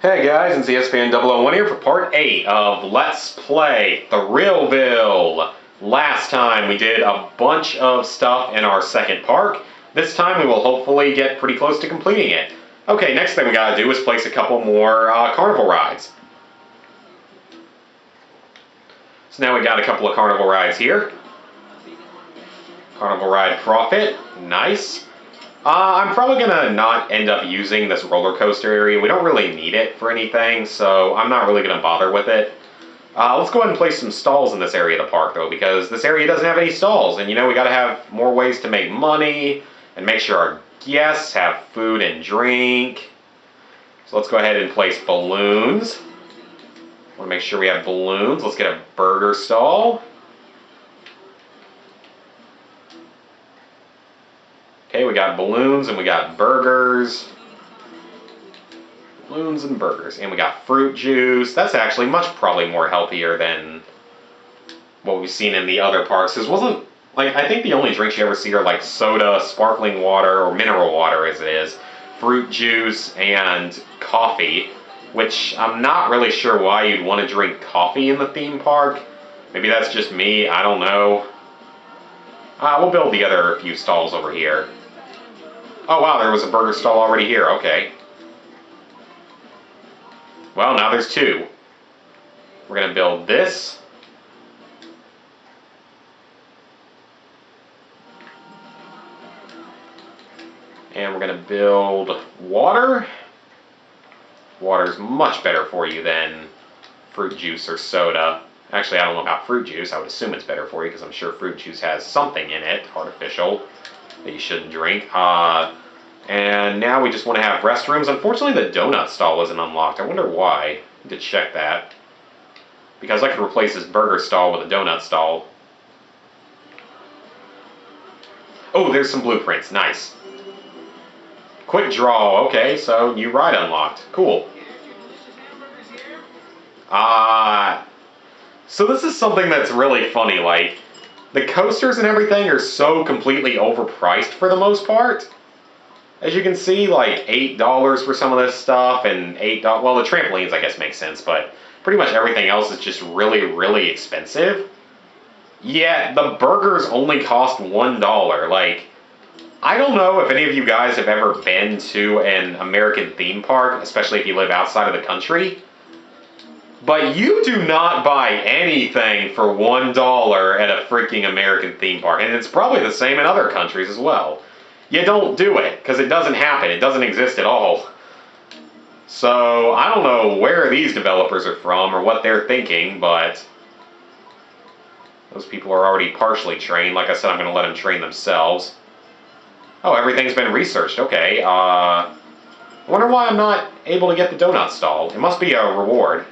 Hey guys, it's ESPN001 here for part 8 of Let's Play Thrillville. Last time we did a bunch of stuff in our second park. This time we will hopefully get pretty close to completing it. Okay, next thing we gotta do is place a couple more carnival rides. So now we got a couple of carnival rides here. Carnival ride profit, nice. I'm probably gonna not end up using this roller coaster area. We don't really need it for anything, so I'm not really gonna bother with it. Let's go ahead and place some stalls in this area of the park though, because this area doesn't have any stalls, and you know we gotta have more ways to make money and make sure our guests have food and drink. So let's go ahead and place balloons. Want to make sure we have balloons. Let's get a burger stall. Okay, we got balloons and we got burgers. Balloons and burgers. And we got fruit juice. That's actually probably more healthier than what we've seen in the other parks. Because I think the only drinks you ever see are like soda, sparkling water, or mineral water as it is. Fruit juice and coffee. Which I'm not really sure why you'd want to drink coffee in the theme park. Maybe that's just me, I don't know. We'll build the other few stalls over here. Oh wow, there was a burger stall already here, okay. Well, now there's two. We're gonna build this. And we're gonna build water. Water's much better for you than fruit juice or soda. Actually, I don't know about fruit juice. I would assume it's better for you because I'm sure fruit juice has something in it, artificial, that you shouldn't drink. And now we just want to have restrooms. Unfortunately, the donut stall isn't unlocked. I wonder why. I need to check that. Because I could replace this burger stall with a donut stall. Oh, there's some blueprints. Nice. Quick draw. Okay, so new ride unlocked. Cool. So this is something that's really funny. Like, the coasters and everything are so completely overpriced for the most part. As you can see, like $8 for some of this stuff, and $8. Well, the trampolines I guess make sense, but pretty much everything else is just really, really expensive. Yeah, the burgers only cost $1. Like, I don't know if any of you guys have ever been to an American theme park, especially if you live outside of the country. But you do not buy anything for $1 at a freaking American theme park. And it's probably the same in other countries as well. You don't do it, because it doesn't happen. It doesn't exist at all. So, I don't know where these developers are from or what they're thinking, but those people are already partially trained. Like I said, I'm going to let them train themselves. Oh, everything's been researched. Okay. I wonder why I'm not able to get the donut stall. It must be a reward.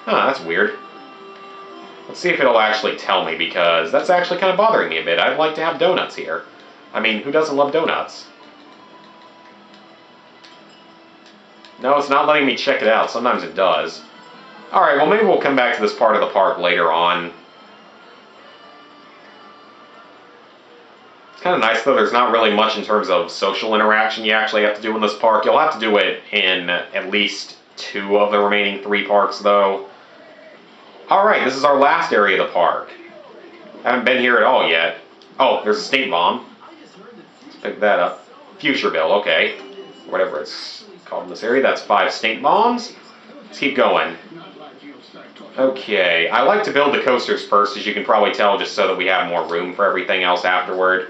Huh, that's weird. Let's see if it'll actually tell me, because that's actually kind of bothering me a bit. I'd like to have donuts here. I mean, who doesn't love donuts? No, it's not letting me check it out. Sometimes it does. Alright, well maybe we'll come back to this part of the park later on. It's kind of nice though, there's not really much in terms of social interaction you actually have to do in this park. You'll have to do it in at least 2 of the remaining 3 parks though. Alright, this is our last area of the park. Haven't been here at all yet. Oh, there's a stink bomb. Let's pick that up. Futureville, okay. Whatever it's called in this area. That's 5 stink bombs. Let's keep going. Okay, I like to build the coasters first, as you can probably tell, just so that we have more room for everything else afterward.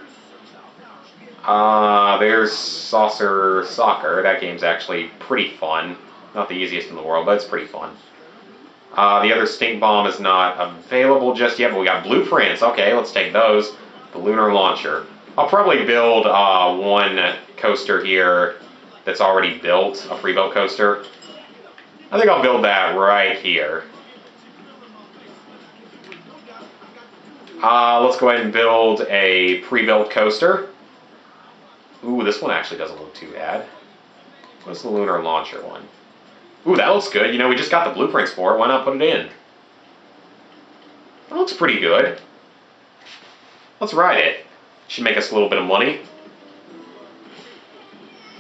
There's Saucer Soccer. That game's actually pretty fun. Not the easiest in the world, but it's pretty fun. The other stink bomb is not available just yet, but we got blueprints. Okay, let's take those. The lunar launcher. I'll probably build one coaster here that's already built, a pre-built coaster. I think I'll build that right here. Let's go ahead and build a pre-built coaster. Ooh, this one actually doesn't look too bad. What's the lunar launcher one? Ooh, that looks good. You know, we just got the blueprints for it. Why not put it in? That looks pretty good. Let's ride it. Should make us a little bit of money.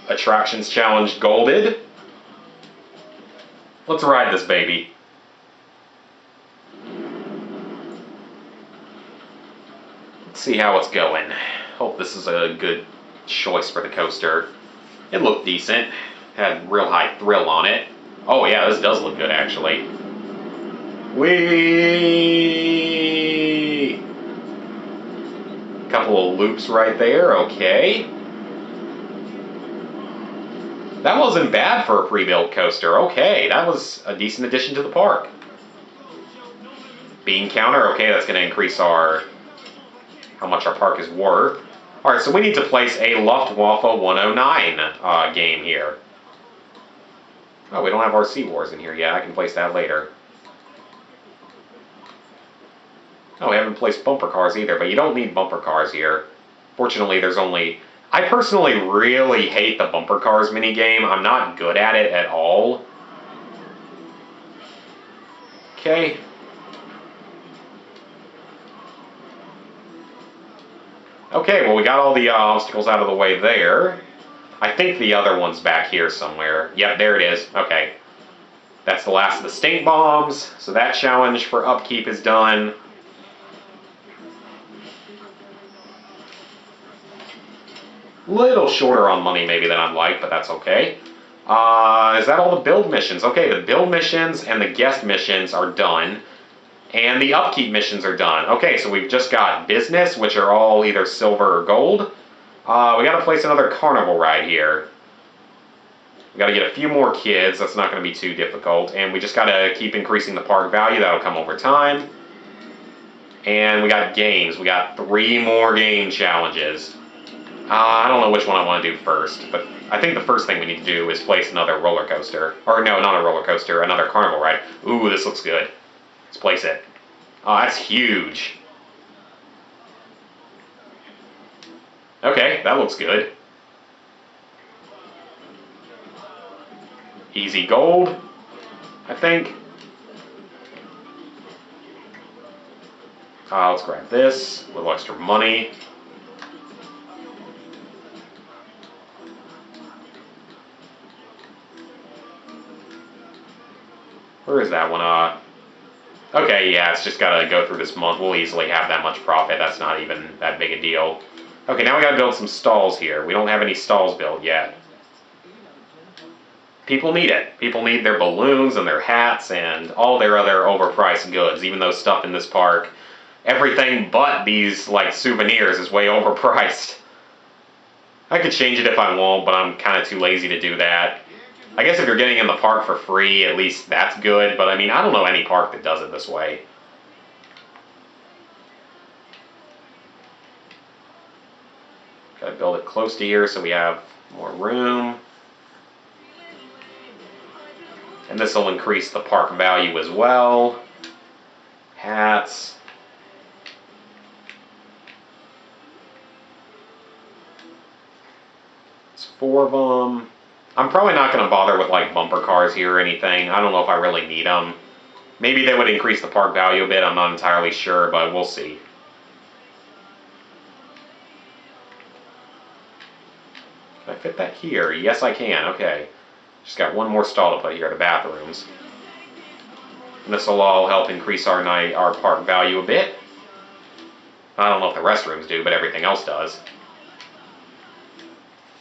Attractions Challenge Golded. Let's ride this baby. Let's see how it's going. Hope this is a good choice for the coaster. It looked decent. Had real high thrill on it. Oh yeah, this does look good actually. Whee! Couple of loops right there, okay. That wasn't bad for a pre-built coaster. Okay, that was a decent addition to the park. Bean counter, okay, that's going to increase how much our park is worth. Alright, so we need to place a Luftwaffe 109 game here. Oh, we don't have RC Wars in here yet. I can place that later. Oh, we haven't placed bumper cars either, but you don't need bumper cars here. Fortunately, there's only... I personally really hate the bumper cars minigame. I'm not good at it at all. Okay. Okay, well we got all the obstacles out of the way there. I think the other one's back here somewhere. Yep, there it is. Okay. That's the last of the stink bombs. So that challenge for upkeep is done. Little shorter on money maybe than I'd like, but that's okay. Is that all the build missions? Okay, the build missions and the guest missions are done. And the upkeep missions are done. Okay, so we've just got business, which are all either silver or gold. We got to place another carnival ride here. We got to get a few more kids. That's not going to be too difficult. And we just got to keep increasing the park value. That'll come over time. And we got games. We got 3 more game challenges. I don't know which one I want to do first, but I think the first thing we need to do is place another roller coaster. Or no, not a roller coaster, another carnival ride. Ooh, this looks good. Let's place it. Oh, that's huge. Okay, that looks good. Easy gold, I think. Let's grab this, a little extra money. Where is that one? Okay, yeah, it's just got to go through this month. We'll easily have that much profit. That's not even that big a deal. Okay, now we got to build some stalls here. We don't have any stalls built yet. People need it. People need their balloons and their hats and all their other overpriced goods, even though stuff in this park, everything but these, like, souvenirs is way overpriced. I could change it if I want, but I'm kind of too lazy to do that. I guess if you're getting in the park for free, at least that's good, but I mean, I don't know any park that does it this way. Gotta build it close to here so we have more room. And this will increase the park value as well. Hats. It's 4 of them. I'm probably not going to bother with like bumper cars here or anything. I don't know if I really need them. Maybe they would increase the park value a bit. I'm not entirely sure, but we'll see. Can I fit that here? Yes, I can. Okay. Just got one more stall to put here, the bathrooms. And this will all help increase our park value a bit. I don't know if the restrooms do, but everything else does.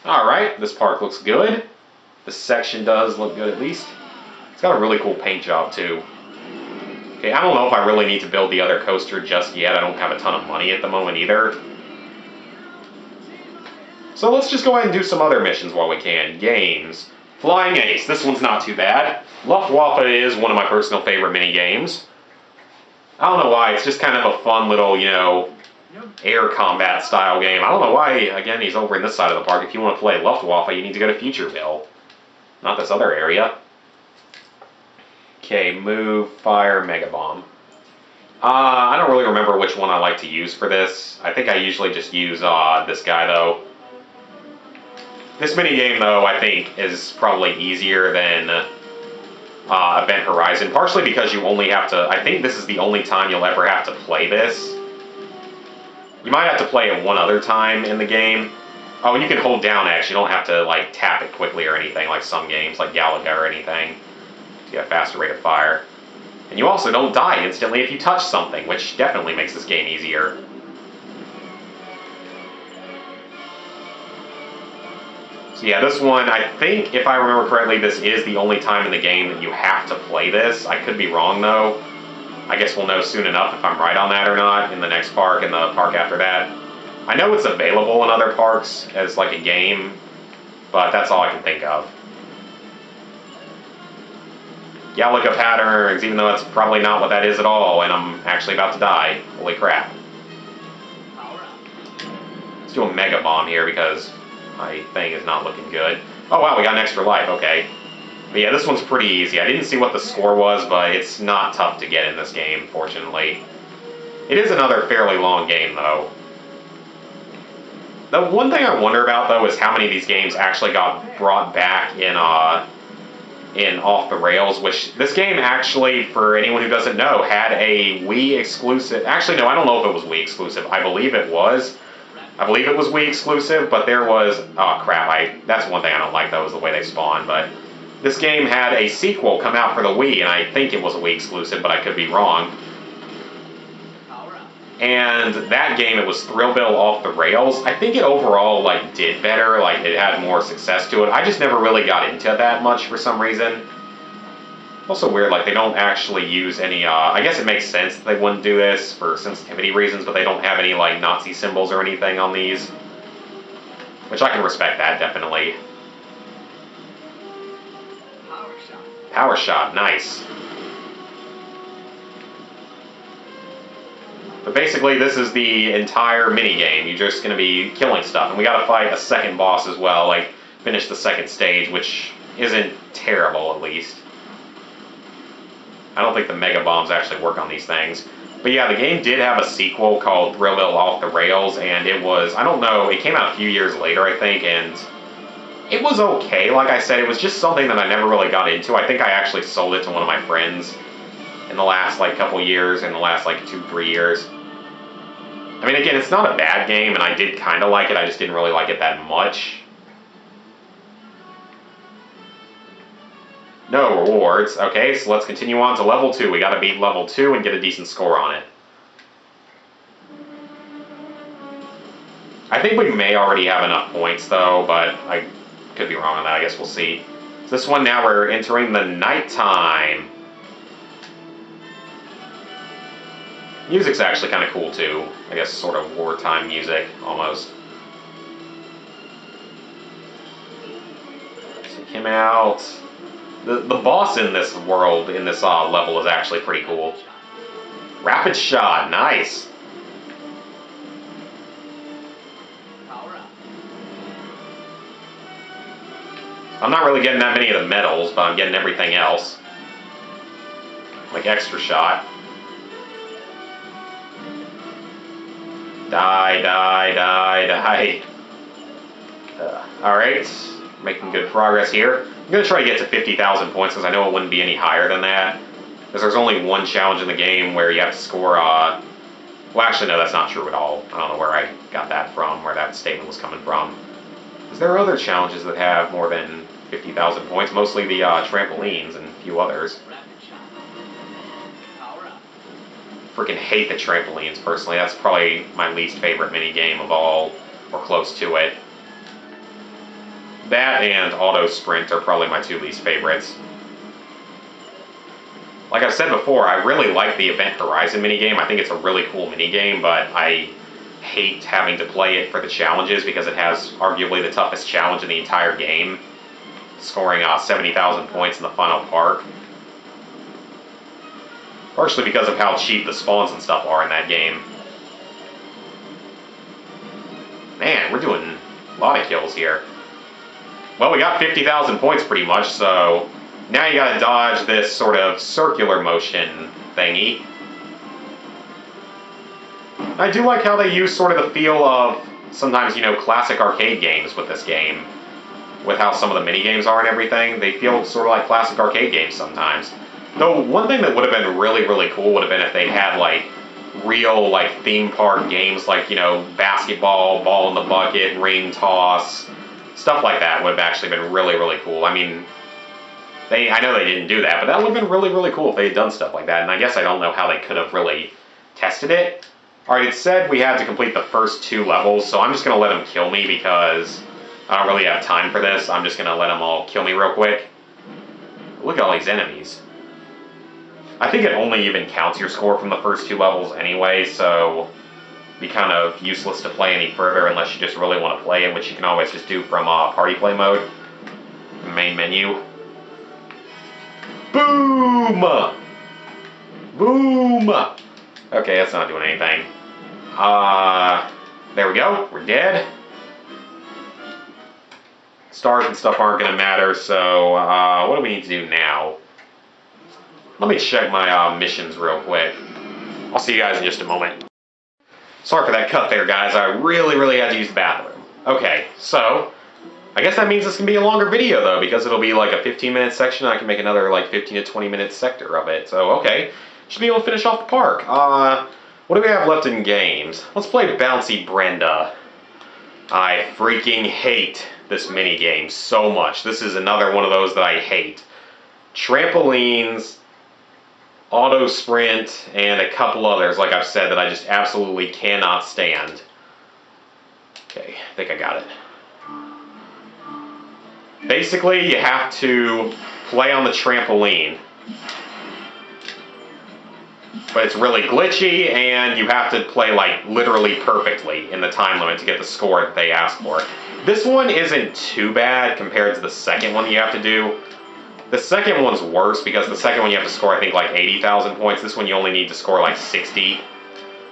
Alright, this park looks good. This section does look good at least. It's got a really cool paint job too. Okay, I don't know if I really need to build the other coaster just yet. I don't have a ton of money at the moment either. So let's just go ahead and do some other missions while we can. Games. Flying Ace. This one's not too bad. Luftwaffe is one of my personal favorite mini games. I don't know why. It's just kind of a fun little, you know, air combat style game. I don't know why, again, he's over in this side of the park. If you want to play Luftwaffe, you need to go to Thrillville. Not this other area. Okay, move, fire, mega bomb. I don't really remember which one I like to use for this. I think I usually just use this guy, though. This mini game, though, I think is probably easier than Event Horizon, partially because you only have to, I think this is the only time you'll ever have to play this. You might have to play it one other time in the game, Oh, you can hold down X. You don't have to like tap it quickly or anything like some games, like Galaga or anything. You have a faster rate of fire. And you also don't die instantly if you touch something, which definitely makes this game easier. So yeah, this one, I think, if I remember correctly, this is the only time in the game that you have to play this. I could be wrong, though. I guess we'll know soon enough if I'm right on that or not in the next park and the park after that. I know it's available in other parks as, like, a game, but that's all I can think of. Galaga patterns, even though that's probably not what that is at all, and I'm actually about to die. Holy crap. Let's do a Mega Bomb here because my thing is not looking good. Oh wow, we got an extra life, okay. But yeah, this one's pretty easy. I didn't see what the score was, but it's not tough to get in this game, fortunately. It is another fairly long game, though. The one thing I wonder about, though, is how many of these games actually got brought back in Off the Rails, which this game actually, for anyone who doesn't know, had a Wii exclusive. Actually, no, I don't know if it was Wii exclusive. I believe it was. I believe it was Wii exclusive, but there was... Oh, crap. That's one thing I don't like, though, is the way they spawn. But this game had a sequel come out for the Wii, and I think it was a Wii exclusive, but I could be wrong. And that game, it was Thrillville Off the Rails. I think it overall, like, did better. Like, it had more success to it. I just never really got into that much for some reason. Also weird, like, they don't actually use any, I guess it makes sense that they wouldn't do this for sensitivity reasons, but they don't have any, like, Nazi symbols or anything on these. Which I can respect that, definitely. Power shot. Power shot, nice. But basically, this is the entire mini-game. You're just going to be killing stuff. And we got to fight a second boss as well, like, finish the second stage, which isn't terrible, at least. I don't think the Mega Bombs actually work on these things. But yeah, the game did have a sequel called Thrillville Off the Rails, and it was, I don't know, it came out a few years later, I think, and it was okay. Like I said, it was just something that I never really got into. I think I actually sold it to one of my friends in the last, like, couple years, in the last, like, 2-3 years. I mean, again, it's not a bad game, and I did kind of like it, I just didn't really like it that much. No rewards. Okay, so let's continue on to level 2. We gotta beat level 2 and get a decent score on it. I think we may already have enough points, though, but I could be wrong on that. I guess we'll see. So this one now, we're entering the nighttime. Music's actually kind of cool, too. I guess sort of wartime music, almost. Take him out. The boss in this world, in this level, is actually pretty cool. Rapid shot, nice. Power up. I'm not really getting that many of the medals, but I'm getting everything else. Like extra shot. Die, die, die, die. Alright, making good progress here. I'm going to try to get to 50,000 points because I know it wouldn't be any higher than that. Because there's only one challenge in the game where you have to score, well actually no, that's not true at all. I don't know where I got that from, where that statement was coming from. Is there other challenges that have more than 50,000 points? Mostly the trampolines and a few others. Rapid shot. Power up. Freaking hate the trampolines, personally. That's probably my least favorite mini-game of all, or close to it. That and Auto Sprint are probably my two least favorites. Like I've said before, I really like the Event Horizon minigame. I think it's a really cool minigame, but I hate having to play it for the challenges because it has arguably the toughest challenge in the entire game, scoring 70,000 points in the final park. Partially because of how cheap the spawns and stuff are in that game. Man, we're doing a lot of kills here. Well, we got 50,000 points pretty much, so now you gotta dodge this sort of circular motion thingy. I do like how they use sort of the feel of sometimes, you know, classic arcade games with this game. With how some of the mini games are and everything. They feel sort of like classic arcade games sometimes. Though one thing that would have been really, really cool would have been if they had like real like theme park games like, you know, basketball, ball in the bucket, ring toss, stuff like that would have actually been really, really cool. I mean, I know they didn't do that, but that would have been really, really cool if they had done stuff like that. And I guess I don't know how they could have really tested it. Alright, it said we had to complete the first 2 levels, so I'm just going to let them kill me because I don't really have time for this. I'm just going to let them all kill me real quick. Look at all these enemies. I think it only even counts your score from the first 2 levels anyway, so it'd be kind of useless to play any further unless you just really want to play it, which you can always just do from party play mode. Main menu. Boom! Boom! Okay, that's not doing anything. There we go. We're dead. Stars and stuff aren't going to matter, so what do we need to do now? Let me check my missions real quick. I'll see you guys in just a moment. Sorry for that cut there, guys. I really had to use the bathroom. Okay, so I guess that means this can be a longer video, though, because it'll be like a 15-minute section. I can make another like 15 to 20-minute sector of it. So, okay. Should be able to finish off the park. What do we have left in games? Let's play Bouncy Brenda. I freaking hate this mini game so much. This is another one of those that I hate. Trampolines, auto sprint, and a couple others, like I've said, that I just absolutely cannot stand. Okay, I think I got it. Basically, you have to play on the trampoline. But it's really glitchy, and you have to play, like, literally perfectly in the time limit to get the score that they ask for. This one isn't too bad compared to the second one you have to do. The second one's worse, because the second one you have to score, I think, like 80,000 points. This one you only need to score, like, 60.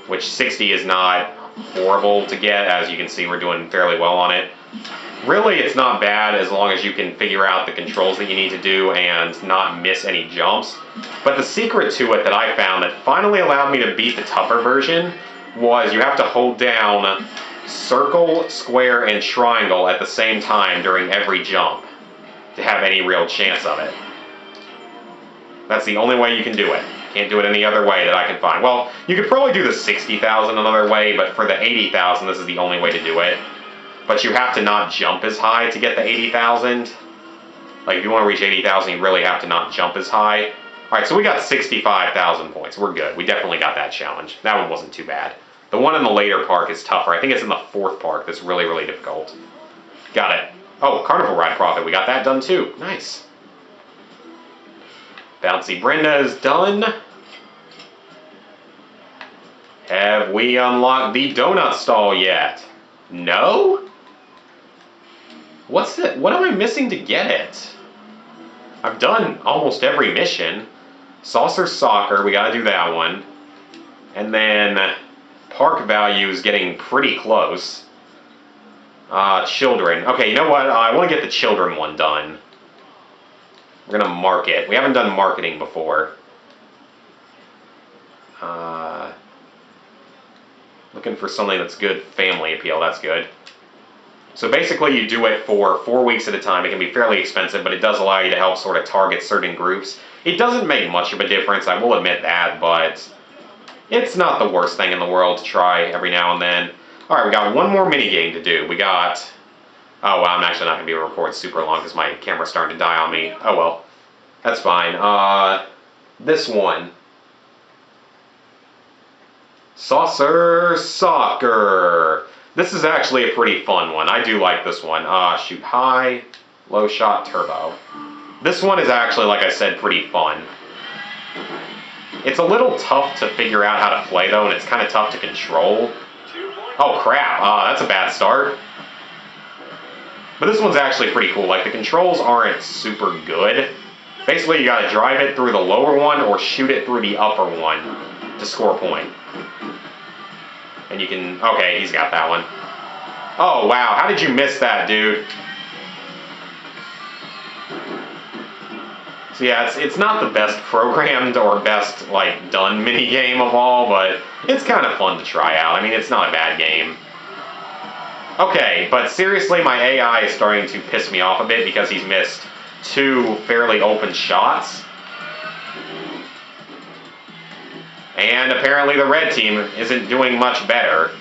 Which 60 is not horrible to get. As you can see, we're doing fairly well on it. Really, it's not bad as long as you can figure out the controls that you need to do and not miss any jumps. But the secret to it that I found that finally allowed me to beat the tougher version was you have to hold down circle, square, and triangle at the same time during every jump to have any real chance of it. That's the only way you can do it. Can't do it any other way that I can find. Well, you could probably do the 60,000 another way, but for the 80,000, this is the only way to do it. But you have to not jump as high to get the 80,000. Like, if you want to reach 80,000, you really have to not jump as high. Alright, so we got 65,000 points. We're good. We definitely got that challenge. That one wasn't too bad. The one in the later park is tougher. I think it's in the 4th park that's really difficult. Got it. Oh, Carnival Ride Profit. We got that done too. Nice. Bouncy Brenda is done. Have we unlocked the donut stall yet? No? What's it? What am I missing to get it? I've done almost every mission. Saucer Soccer, we gotta do that one. And then Park Value is getting pretty close. Children. Okay, you know what? I want to get the children one done. We're gonna mark it. We haven't done marketing before. Looking for something that's good family appeal. That's good. So basically you do it for 4 weeks at a time. It can be fairly expensive, but it does allow you to help sort of target certain groups. It doesn't make much of a difference, I will admit that, but it's not the worst thing in the world to try every now and then. Alright, we got one more mini game to do. We got... Oh, well, I'm actually not going to be able to record super long because my camera's starting to die on me. Oh, well. That's fine. This one. Saucer Soccer. This is actually a pretty fun one. I do like this one. Shoot high, low shot, turbo. This one is actually, like I said, pretty fun. It's a little tough to figure out how to play, though, and it's kind of tough to control. Oh, crap. That's a bad start. But this one's actually pretty cool. Like, the controls aren't super good. Basically, you gotta drive it through the lower one or shoot it through the upper one to score a point. And you can... Okay, he's got that one. Oh, wow. How did you miss that, dude? So yeah, it's not the best programmed or best, like, done mini-game of all, but it's kind of fun to try out. I mean, it's not a bad game. Okay, but seriously, my AI is starting to piss me off a bit because he's missed 2 fairly open shots. And apparently the red team isn't doing much better.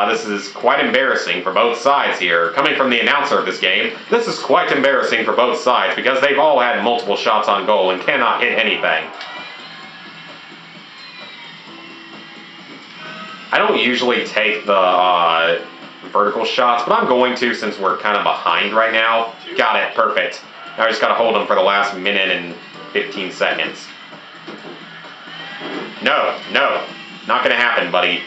This is quite embarrassing for both sides here. Coming from the announcer of this game, this is quite embarrassing for both sides because they've all had multiple shots on goal and cannot hit anything. I don't usually take the vertical shots, but I'm going to since we're kind of behind right now. Got it, perfect. Now I just got to hold them for the last minute and 15 seconds. No, not gonna happen, buddy.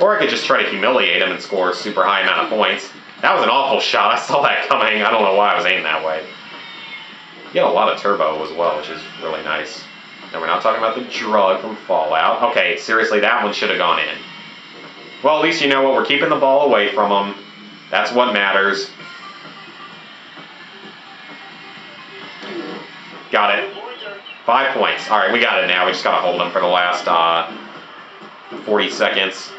Or I could just try to humiliate him and score a super high amount of points. That was an awful shot, I saw that coming. I don't know why I was aiming that way. You get a lot of turbo as well, which is really nice. And we're not talking about the drug from Fallout. Okay, seriously, that one should have gone in. Well, at least you know what, we're keeping the ball away from them. That's what matters. Got it. 5 points. All right, we got it now. We just got to hold them for the last 40 seconds.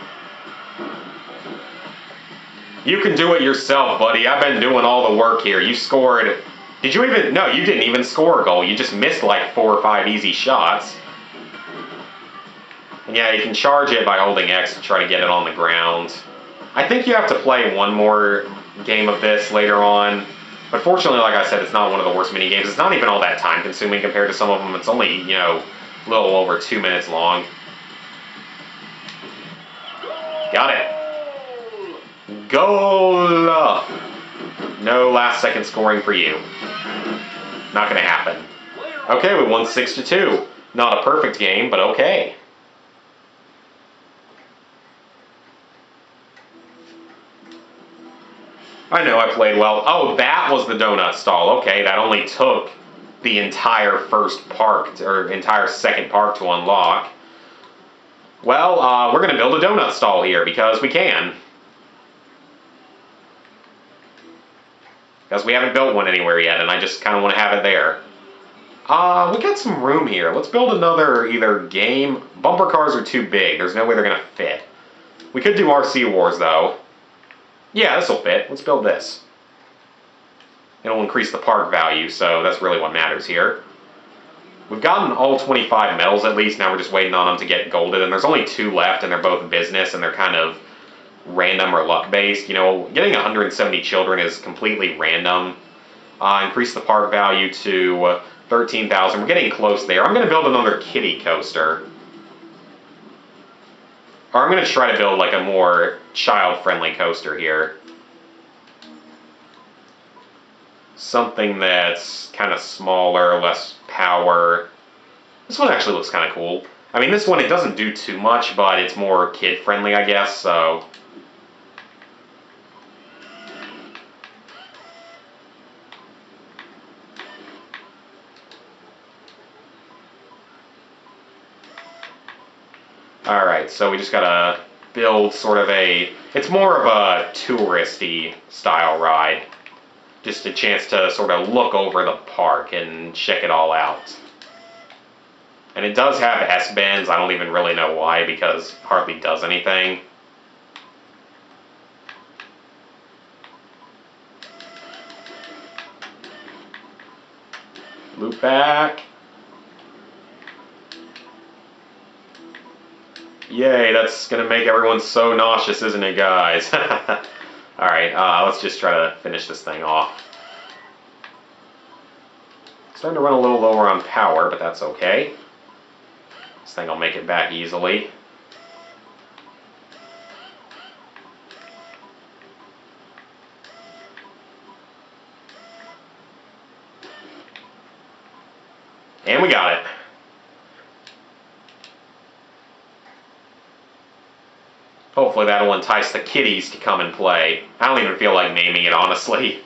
You can do it yourself, buddy. I've been doing all the work here. You scored... Did you even... No, you didn't even score a goal. You just missed like 4 or 5 easy shots. And yeah, you can charge it by holding X to try to get it on the ground. I think you have to play one more game of this later on. But fortunately, like I said, it's not one of the worst mini games. It's not even all that time consuming compared to some of them. It's only, you know, a little over 2 minutes long. Got it. Goal! No last second scoring for you. Not gonna happen. Okay, we won 6-2. Not a perfect game, but okay. I know I played well. Oh, that was the donut stall. Okay, that only took the entire first park, or entire second park to unlock. Well, we're going to build a donut stall here because we can. Because we haven't built one anywhere yet, and I just kind of want to have it there. We got some room here. Let's build another either game. Bumper cars are too big. There's no way they're going to fit. We could do RC Wars, though. Yeah, this will fit. Let's build this. It'll increase the park value, so that's really what matters here. We've gotten all 25 medals at least. Now we're just waiting on them to get golded, and there's only 2 left, and they're both business, and they're kind of random or luck-based. You know, getting 170 children is completely random. Increase the park value to 13,000. We're getting close there. I'm going to build another kiddie coaster. Or I'm going to try to build like a more child-friendly coaster here. Something that's kind of smaller, less power. This one actually looks kind of cool. I mean, this one, it doesn't do too much, but it's more kid-friendly, I guess, so... Alright, so we just gotta build sort of a... It's more of a touristy style ride. Just a chance to sort of look over the park and check it all out. And it does have S-bends. I don't even really know why, because it hardly does anything. Loop back. Yay, that's going to make everyone so nauseous, isn't it, guys? Alright, let's just try to finish this thing off. Starting to run a little lower on power, but that's okay. This thing will make it back easily. And we got it. Hopefully that'll entice the kiddies to come and play. I don't even feel like naming it, honestly.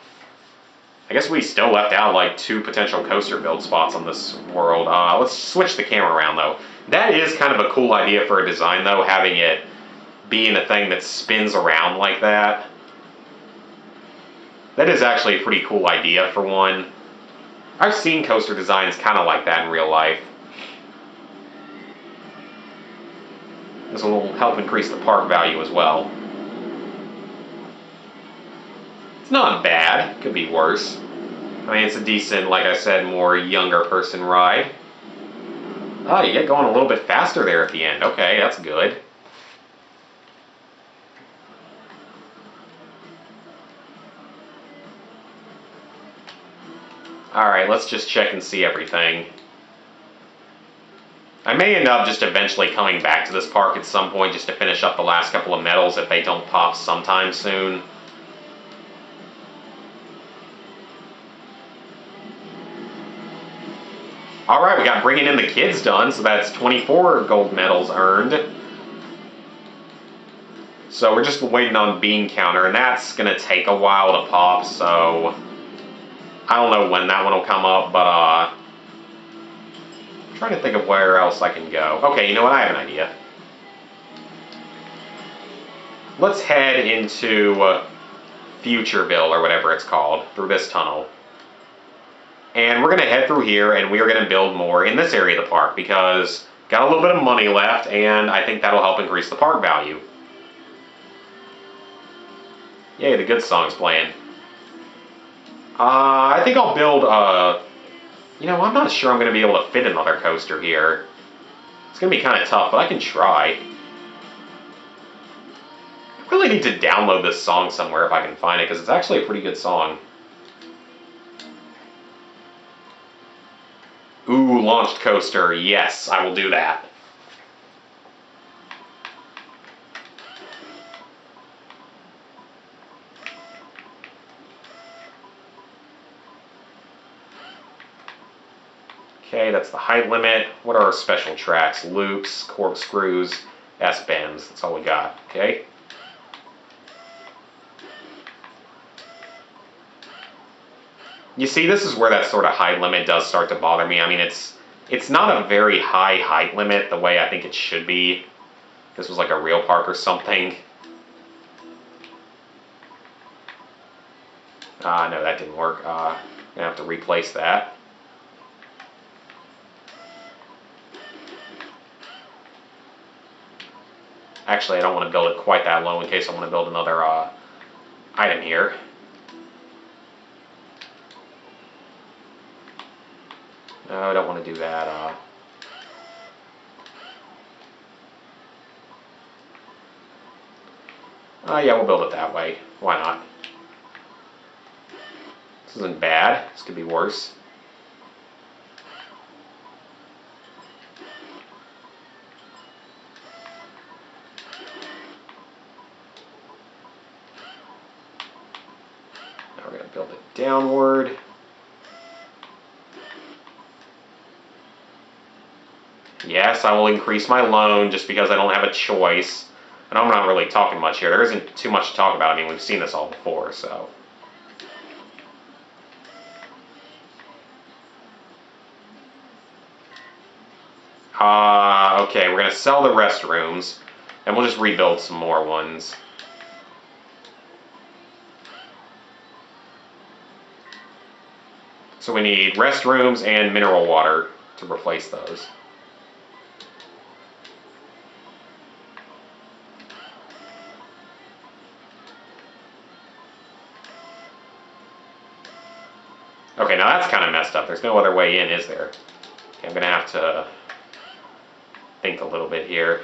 I guess we still left out like 2 potential coaster build spots on this world. Let's switch the camera around though. That is kind of a cool idea for a design though, having it be in a thing that spins around like that. That is actually a pretty cool idea for one. I've seen coaster designs kind of like that in real life. This will help increase the park value as well. It's not bad. Could be worse. I mean, it's a decent, like I said, more younger person ride. Oh, you get going a little bit faster there at the end. Okay, that's good. Alright, let's just check and see everything. I may end up just eventually coming back to this park at some point just to finish up the last couple of medals if they don't pop sometime soon. Alright, we got bringing in the kids done, so that's 24 gold medals earned. So we're just waiting on bean counter, and that's going to take a while to pop, so I don't know when that one will come up, but I'm trying to think of where else I can go. Okay, you know what? I have an idea. Let's head into Futureville, or whatever it's called, through this tunnel. And we're going to head through here, and we are going to build more in this area of the park, because got a little bit of money left, and I think that'll help increase the park value. Yay, the good song's playing. I think I'll build you know, I'm not sure I'm going to be able to fit another coaster here. It's going to be kind of tough, but I can try. I really need to download this song somewhere if I can find it, because it's actually a pretty good song. Ooh, launched coaster. Yes, I will do that. Okay, that's the height limit. What are our special tracks? Loops, corkscrews, S-bends. That's all we got, okay? You see, this is where that sort of height limit does start to bother me. I mean, it's not a very high height limit the way I think it should be. If this was like a real park or something. No, that didn't work. Gonna have to replace that. Actually, I don't want to build it quite that low in case I want to build another item here. No, I don't want to do that. Yeah, we'll build it that way. Why not? This isn't bad. This could be worse. Now we're going to build it downward. Yes, I will increase my loan just because I don't have a choice. And I'm not really talking much here. There isn't too much to talk about. I mean, we've seen this all before, so. Okay, we're going to sell the restrooms, and we'll just rebuild some more ones. So we need restrooms and mineral water to replace those. Okay, now that's kind of messed up. There's no other way in, is there? Okay, I'm going to have to think a little bit here.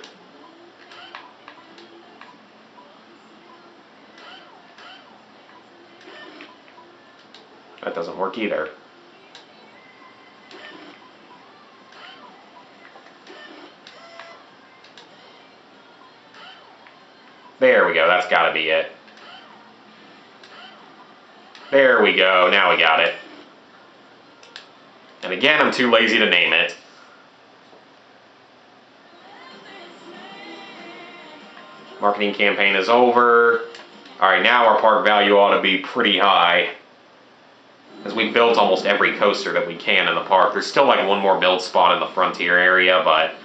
That doesn't work either. There we go, that's got to be it. There we go, now we got it. And again, I'm too lazy to name it. Marketing campaign is over. Alright, now our park value ought to be pretty high. As we built almost every coaster that we can in the park. There's still like one more build spot in the frontier area, but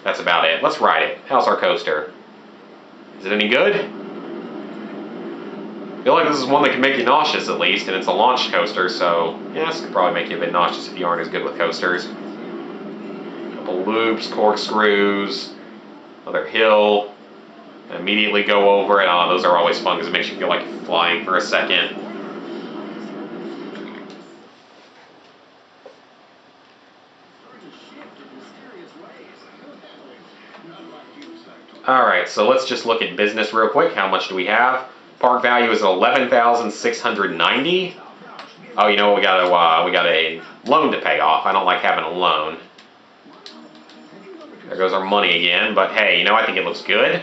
that's about it. Let's ride it. How's our coaster? Is it any good? I feel like this is one that can make you nauseous at least, and it's a launch coaster, so yeah, this could probably make you a bit nauseous if you aren't as good with coasters. Couple loops, corkscrews, another hill, and immediately go over it. Those are always fun because it makes you feel like you're flying for a second. Alright, so let's just look at business real quick. How much do we have? Park value is 11,690. Oh, you know what? We got a loan to pay off. I don't like having a loan. There goes our money again. But hey, you know, I think it looks good.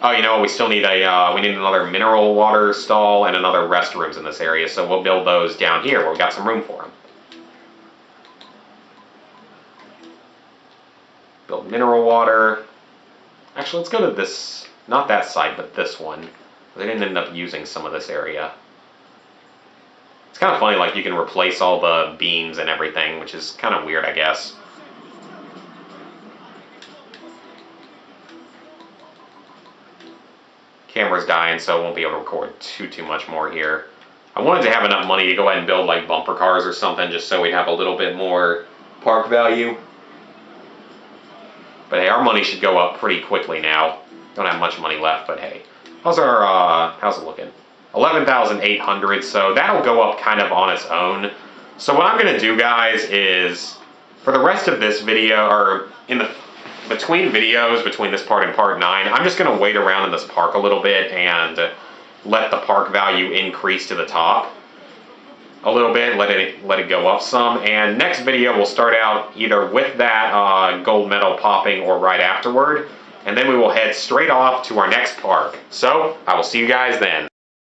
Oh, you know what? We still need we need another mineral water stall and another restrooms in this area. So we'll build those down here where we got some room for them. Build mineral water. Actually, let's go to this, not that side, but this one. They didn't end up using some of this area. It's kind of funny, like you can replace all the beams and everything, which is kind of weird, I guess. Camera's dying, so I won't be able to record too much more here. I wanted to have enough money to go ahead and build like bumper cars or something, just so we have a little bit more park value. But hey, our money should go up pretty quickly now. Don't have much money left, but hey. How's it looking? 11,800, so that'll go up kind of on its own. So what I'm gonna do, guys, is for the rest of this video, or between videos, between this part and part 9, I'm just gonna wait around in this park a little bit and let the park value increase to the top a little bit, let it go up some, and next video we'll start out either with that gold medal popping or right afterward, and then we will head straight off to our next park. So I will see you guys then.